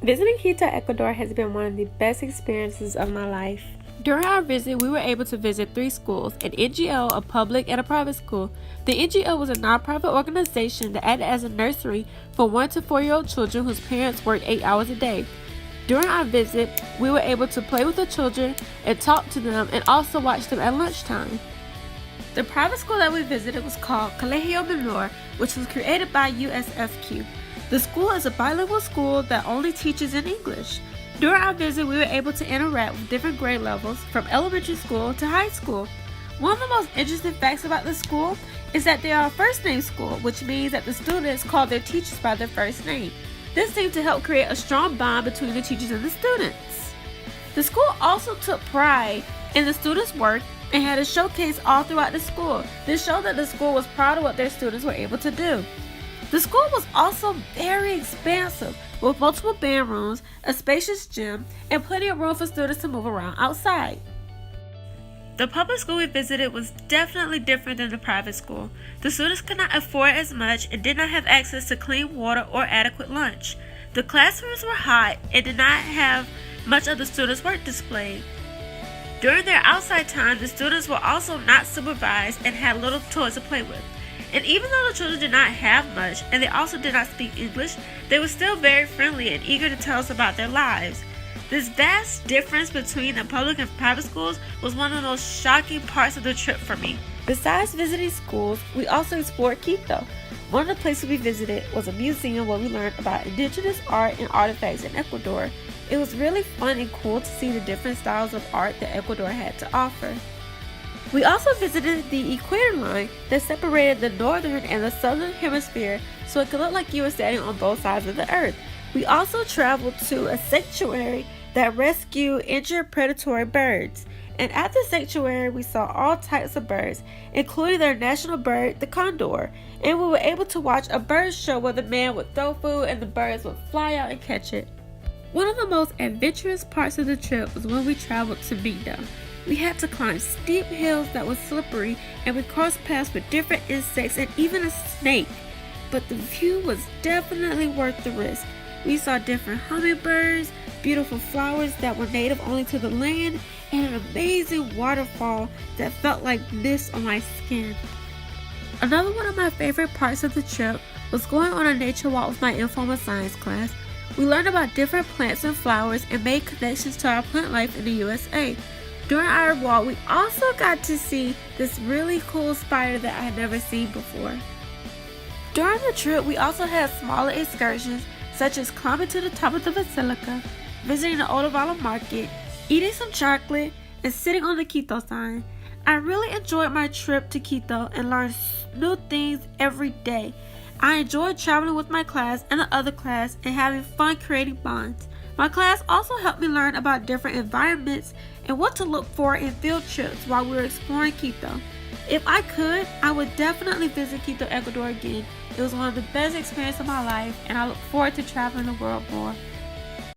Visiting Quito, Ecuador has been one of the best experiences of my life. During our visit, we were able to visit 3 schools, an NGO, a public, and a private school. The NGO was a nonprofit organization that acted as a nursery for 1 to 4-year-old children whose parents worked 8 hours a day. During our visit, we were able to play with the children and talk to them and also watch them at lunchtime. The private school that we visited was called Colegio Menor, which was created by USFQ. The school is a bilingual school that only teaches in English. During our visit, we were able to interact with different grade levels from elementary school to high school. One of the most interesting facts about the school is that they are a first name school, which means that the students call their teachers by their first name. This seemed to help create a strong bond between the teachers and the students. The school also took pride in the students' work and had a showcase all throughout the school. This showed that the school was proud of what their students were able to do. The school was also very expansive, with multiple bedrooms, a spacious gym, and plenty of room for students to move around outside. The public school we visited was definitely different than the private school. The students could not afford as much and did not have access to clean water or adequate lunch. The classrooms were hot and did not have much of the students' work displayed. During their outside time, the students were also not supervised and had little toys to play with. And even though the children did not have much and they also did not speak English, they were still very friendly and eager to tell us about their lives. This vast difference between the public and private schools was one of the most shocking parts of the trip for me. Besides visiting schools, we also explored Quito. One of the places we visited was a museum where we learned about indigenous art and artifacts in Ecuador. It was really fun and cool to see the different styles of art that Ecuador had to offer. We also visited the equator line that separated the northern and the southern hemisphere so it could look like you were standing on both sides of the earth. We also traveled to a sanctuary that rescued injured predatory birds. And at the sanctuary, we saw all types of birds, including their national bird, the condor. And we were able to watch a bird show where the man would throw food and the birds would fly out and catch it. One of the most adventurous parts of the trip was when we traveled to Quito. We had to climb steep hills that were slippery, and we crossed paths with different insects and even a snake. But the view was definitely worth the risk. We saw different hummingbirds, beautiful flowers that were native only to the land, and an amazing waterfall that felt like mist on my skin. Another one of my favorite parts of the trip was going on a nature walk with my informal science class. We learned about different plants and flowers and made connections to our plant life in the USA. During our walk, we also got to see this really cool spider that I had never seen before. During the trip, we also had smaller excursions such as climbing to the top of the Basilica, visiting the Otavalo Market, eating some chocolate, and sitting on the Quito sign. I really enjoyed my trip to Quito and learned new things every day. I enjoyed traveling with my class and the other class and having fun creating bonds. My class also helped me learn about different environments and what to look for in field trips while we were exploring Quito. If I could, I would definitely visit Quito, Ecuador again. It was one of the best experiences of my life, and I look forward to traveling the world more.